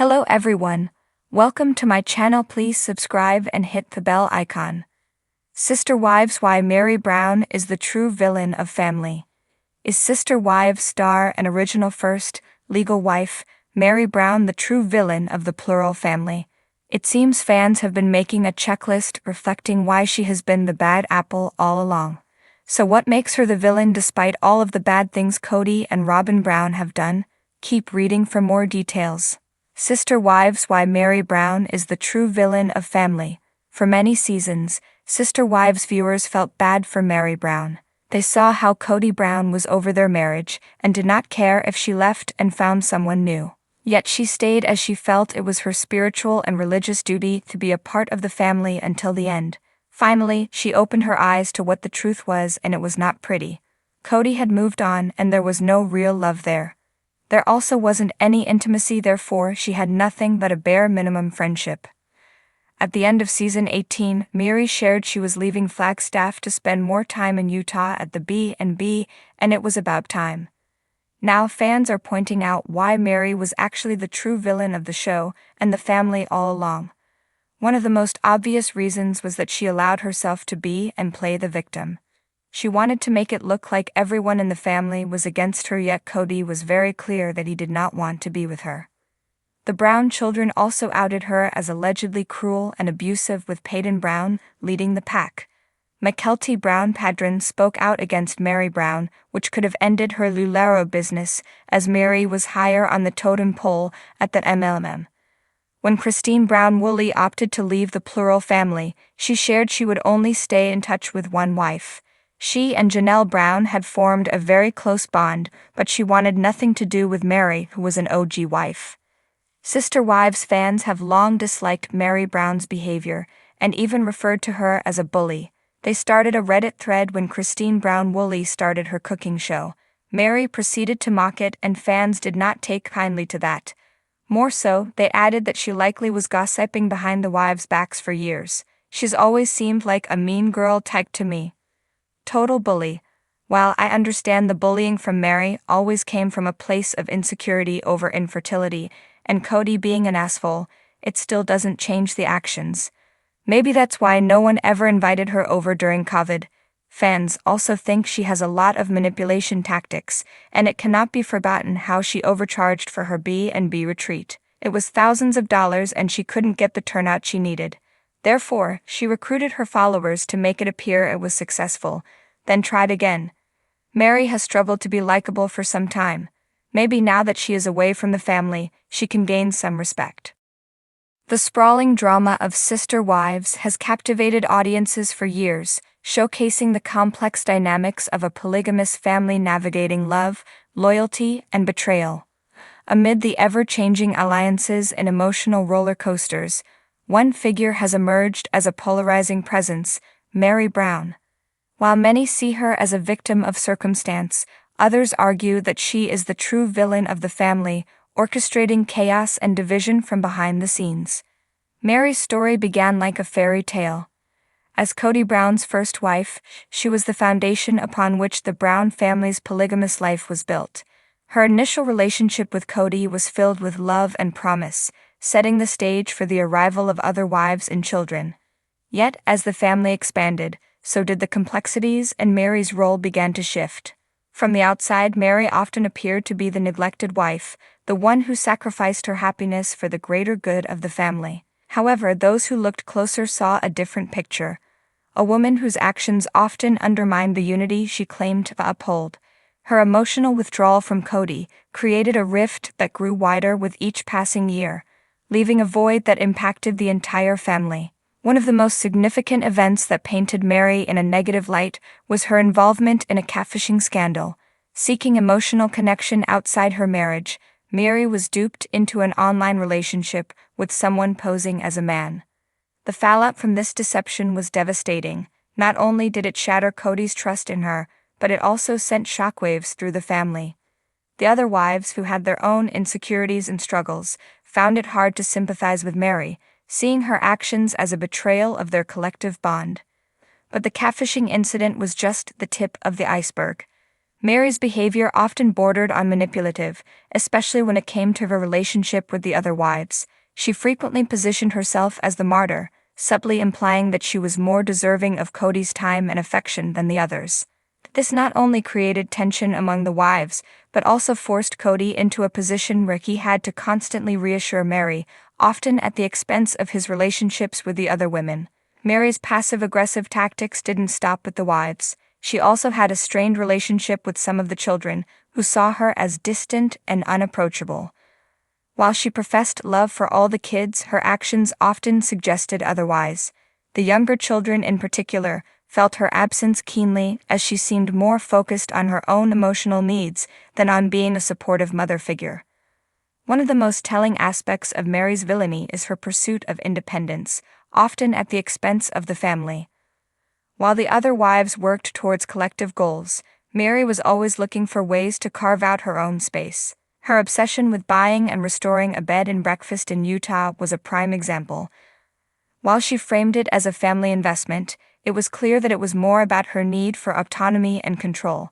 Hello everyone. Welcome to my channel. Please subscribe and hit the bell icon. Sister Wives: Why Meri Brown is the true villain of family. Is Sister Wives star and original first legal wife, Meri Brown, the true villain of the plural family? It seems fans have been making a checklist reflecting why she has been the bad apple all along. So what makes her the villain despite all of the bad things Kody and Robyn Brown have done? Keep reading for more details. Sister Wives: Why Meri Brown is the true villain of family. For many seasons, Sister Wives viewers felt bad for Meri Brown. They saw how Kody Brown was over their marriage and did not care if she left and found someone new. Yet she stayed as she felt it was her spiritual and religious duty to be a part of the family until the end. Finally, she opened her eyes to what the truth was, and it was not pretty. Kody had moved on and there was no real love there. There also wasn't any intimacy, therefore she had nothing but a bare minimum friendship. At the end of season 18, Meri shared she was leaving Flagstaff to spend more time in Utah at the B&B, and it was about time. Now fans are pointing out why Meri was actually the true villain of the show and the family all along. One of the most obvious reasons was that she allowed herself to be and play the victim. She wanted to make it look like everyone in the family was against her, yet Kody was very clear that he did not want to be with her. The Brown children also outed her as allegedly cruel and abusive, with Peyton Brown leading the pack. Mykelti Brown Padron spoke out against Meri Brown, which could have ended her Lulero business, as Meri was higher on the totem pole at the MLM. When Cristin Brown Woolley opted to leave the plural family, she shared she would only stay in touch with one wife. She and Janelle Brown had formed a very close bond, but she wanted nothing to do with Meri, who was an OG wife. Sister Wives fans have long disliked Meri Brown's behavior, and even referred to her as a bully. They started a Reddit thread when Cristin Brown Woolley started her cooking show. Meri proceeded to mock it, and fans did not take kindly to that. More so, they added that she likely was gossiping behind the wives' backs for years. She's always seemed like a mean girl type to me. Total bully. While I understand the bullying from Meri always came from a place of insecurity over infertility, and Kody being an asshole, it still doesn't change the actions. Maybe that's why no one ever invited her over during COVID. Fans also think she has a lot of manipulation tactics, and it cannot be forgotten how she overcharged for her B&B retreat. It was thousands of dollars and she couldn't get the turnout she needed. Therefore, she recruited her followers to make it appear it was successful, then tried again. Meri has struggled to be likable for some time. Maybe now that she is away from the family, she can gain some respect. The sprawling drama of Sister Wives has captivated audiences for years, showcasing the complex dynamics of a polygamous family navigating love, loyalty, and betrayal. Amid the ever-changing alliances and emotional roller coasters, one figure has emerged as a polarizing presence: Meri Brown. While many see her as a victim of circumstance, others argue that she is the true villain of the family, orchestrating chaos and division from behind the scenes. Meri's story began like a fairy tale. As Kody Brown's first wife, she was the foundation upon which the Brown family's polygamous life was built. Her initial relationship with Kody was filled with love and promise, setting the stage for the arrival of other wives and children. Yet, as the family expanded, so did the complexities, and Meri's role began to shift. From the outside, Meri often appeared to be the neglected wife, the one who sacrificed her happiness for the greater good of the family. However, those who looked closer saw a different picture. A woman whose actions often undermined the unity she claimed to uphold. Her emotional withdrawal from Kody created a rift that grew wider with each passing year, leaving a void that impacted the entire family. One of the most significant events that painted Meri in a negative light was her involvement in a catfishing scandal. Seeking emotional connection outside her marriage, Meri was duped into an online relationship with someone posing as a man. The fallout from this deception was devastating. Not only did it shatter Kody's trust in her, but it also sent shockwaves through the family. The other wives, who had their own insecurities and struggles, found it hard to sympathize with Meri, seeing her actions as a betrayal of their collective bond. But the catfishing incident was just the tip of the iceberg. Mary's behavior often bordered on manipulative, especially when it came to her relationship with the other wives. She frequently positioned herself as the martyr, subtly implying that she was more deserving of Cody's time and affection than the others. This not only created tension among the wives, but also forced Cody into a position where he had to constantly reassure Meri, often at the expense of his relationships with the other women. Mary's passive-aggressive tactics didn't stop with the wives. She also had a strained relationship with some of the children, who saw her as distant and unapproachable. While she professed love for all the kids, her actions often suggested otherwise. The younger children in particular felt her absence keenly, as she seemed more focused on her own emotional needs than on being a supportive mother figure. One of the most telling aspects of Mary's villainy is her pursuit of independence, often at the expense of the family. While the other wives worked towards collective goals, Meri was always looking for ways to carve out her own space. Her obsession with buying and restoring a bed and breakfast in Utah was a prime example. While she framed it as a family investment, it was clear that it was more about her need for autonomy and control.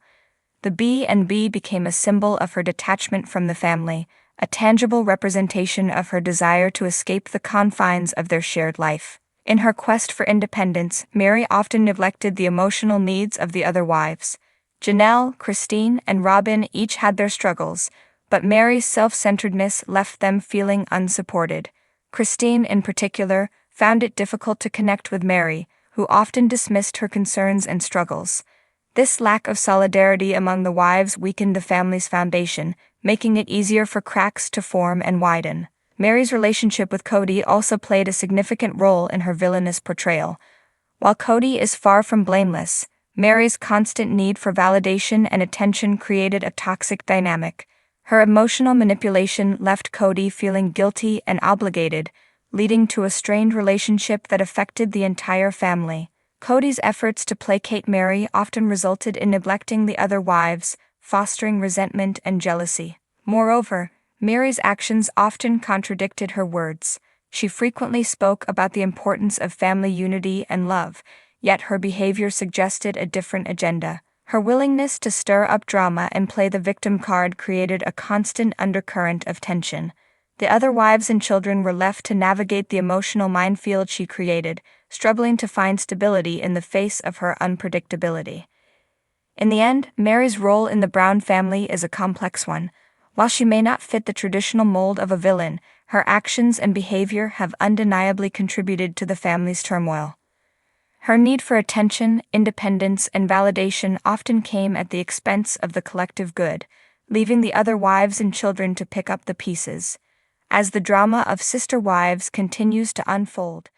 The B&B became a symbol of her detachment from the family, a tangible representation of her desire to escape the confines of their shared life. In her quest for independence, Meri often neglected the emotional needs of the other wives. Janelle, Cristin, and Robin each had their struggles, but Mary's self-centeredness left them feeling unsupported. Cristin, in particular, found it difficult to connect with Meri, who often dismissed her concerns and struggles. This lack of solidarity among the wives weakened the family's foundation, making it easier for cracks to form and widen. Mary's relationship with Cody also played a significant role in her villainous portrayal. While Cody is far from blameless, Mary's constant need for validation and attention created a toxic dynamic. Her emotional manipulation left Cody feeling guilty and obligated, leading to a strained relationship that affected the entire family. Cody's efforts to placate Meri often resulted in neglecting the other wives, fostering resentment and jealousy. Moreover, Mary's actions often contradicted her words. She frequently spoke about the importance of family unity and love, yet her behavior suggested a different agenda. Her willingness to stir up drama and play the victim card created a constant undercurrent of tension. The other wives and children were left to navigate the emotional minefield she created, struggling to find stability in the face of her unpredictability. In the end, Mary's role in the Brown family is a complex one. While she may not fit the traditional mold of a villain, her actions and behavior have undeniably contributed to the family's turmoil. Her need for attention, independence, and validation often came at the expense of the collective good, leaving the other wives and children to pick up the pieces. As the drama of sister wives continues to unfold,